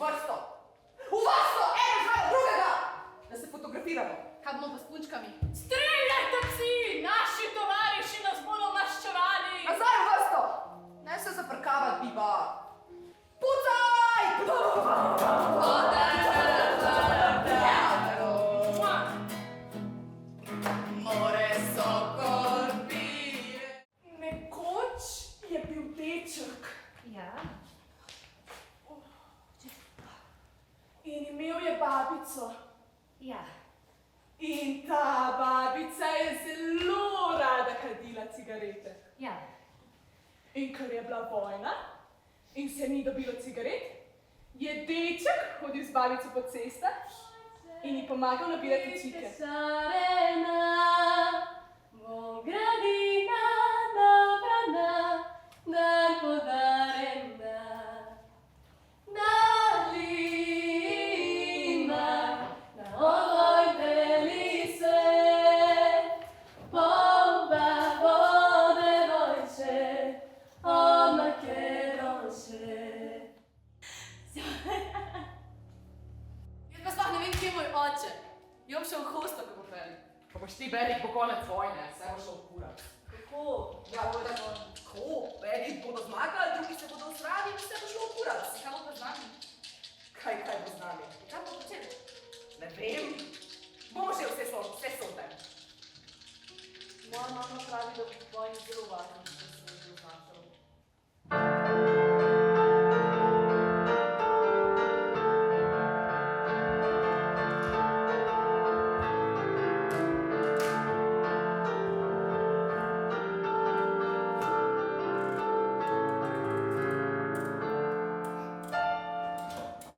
vrsto! V vrsto! Eno zraven drugega! Da se fotografiramo. Kaj bomo pa s punčkami? Streljajte psi! Naši tovariši nas bodo maščevali! Nazaj v vrsto! Ne se zaprkavati, biba! Pucaj! More sokol pije. Nekoč je bil deček Ja. in imel je babico. Ja. In ta babica je zelo rada kadila cigarete. Ja. In ker je bila vojna in se ni dobilo cigaret, je deček hodil z babico po cestah in ji pomagal nabirati čike. Jaz pa sploh ne vem, kje je moj oče. Je on šel v hosto, kako peli. Pa boš ti Berik po konec vojne, vse bo šel v kurat. Kako? Ja, tako, Berik bodo zmagali, drugi se bodo usrali.